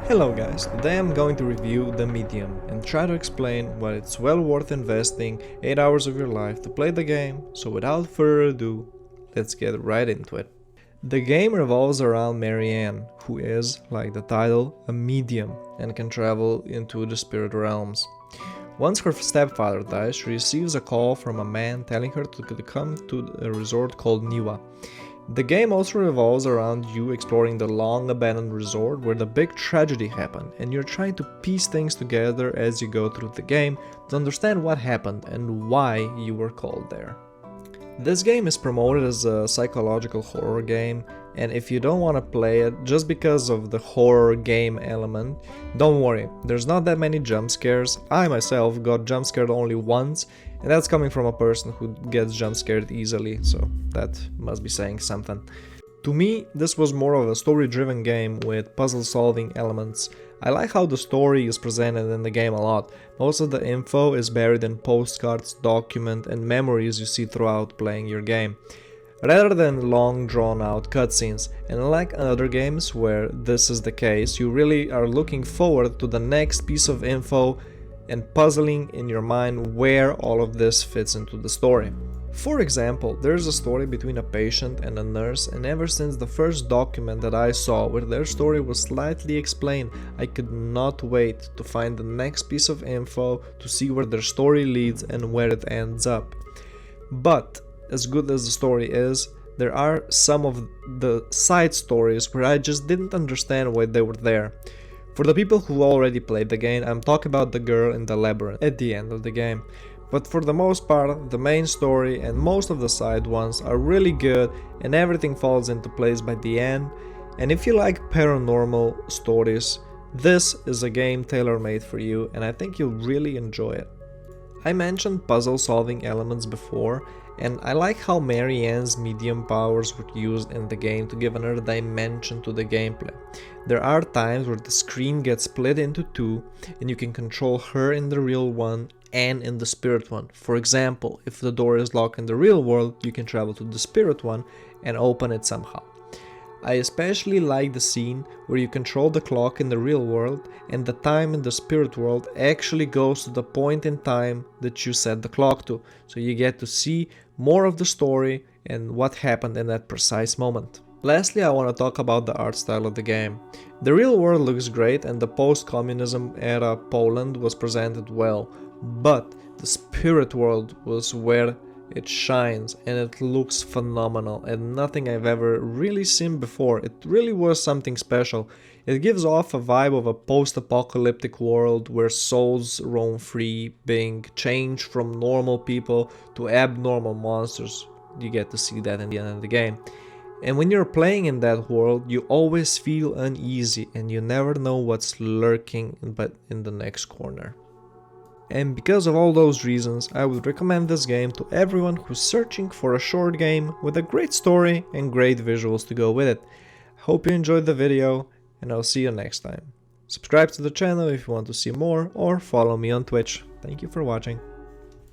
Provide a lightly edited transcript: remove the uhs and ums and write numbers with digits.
Hello guys, today I'm going to review The Medium and try to explain why it's well worth investing 8 hours of your life to play the game, so without further ado, let's get right into it. The game revolves around Marianne, who is, like the title, a medium and can travel into the spirit realms. Once her stepfather dies, she receives a call from a man telling her to come to a resort called Niwa. The game also revolves around you exploring the long-abandoned resort where the big tragedy happened, and you're trying to piece things together as you go through the game to understand what happened and why you were called there. This game is promoted as a psychological horror game, and if you don't want to play it just because of the horror game element, don't worry, there's not that many jump scares. I myself got jump scared only once, and that's coming from a person who gets jump scared easily, so that must be saying something. To me, this was more of a story-driven game with puzzle-solving elements. I like how the story is presented in the game a lot. Most of the info is buried in postcards, documents, and memories you see throughout playing your game, rather than long drawn-out cutscenes. And unlike other games where this is the case, you really are looking forward to the next piece of info and puzzling in your mind where all of this fits into the story. For example, there's a story between a patient and a nurse, and ever since the first document that I saw where their story was slightly explained, I could not wait to find the next piece of info to see where their story leads and where it ends up. But as good as the story is, there are some of the side stories where I just didn't understand why they were there. For the people who already played the game, I'm talking about the girl in the labyrinth at the end of the game. But for the most part, the main story and most of the side ones are really good and everything falls into place by the end. And if you like paranormal stories, this is a game tailor-made for you and I think you'll really enjoy it. I mentioned puzzle solving elements before, and I like how Marianne's medium powers were used in the game to give another dimension to the gameplay. There are times where the screen gets split into two and you can control her in the real one and in the spirit one. For example, if the door is locked in the real world, you can travel to the spirit one and open it somehow. I especially like the scene where you control the clock in the real world and the time in the spirit world actually goes to the point in time that you set the clock to, so you get to see more of the story and what happened in that precise moment. Lastly, I want to talk about the art style of the game. The real world looks great and the post-Communism era Poland was presented well, but the spirit world was where it shines and it looks phenomenal and nothing I've ever really seen before. It really was something special. It gives off a vibe of a post-apocalyptic world where souls roam free, being changed from normal people to abnormal monsters. You get to see that in the end of the game. And when you're playing in that world, you always feel uneasy and you never know what's lurking but in the next corner. And because of all those reasons, I would recommend this game to everyone who's searching for a short game with a great story and great visuals to go with it. I hope you enjoyed the video and I'll see you next time. Subscribe to the channel if you want to see more or follow me on Twitch. Thank you for watching.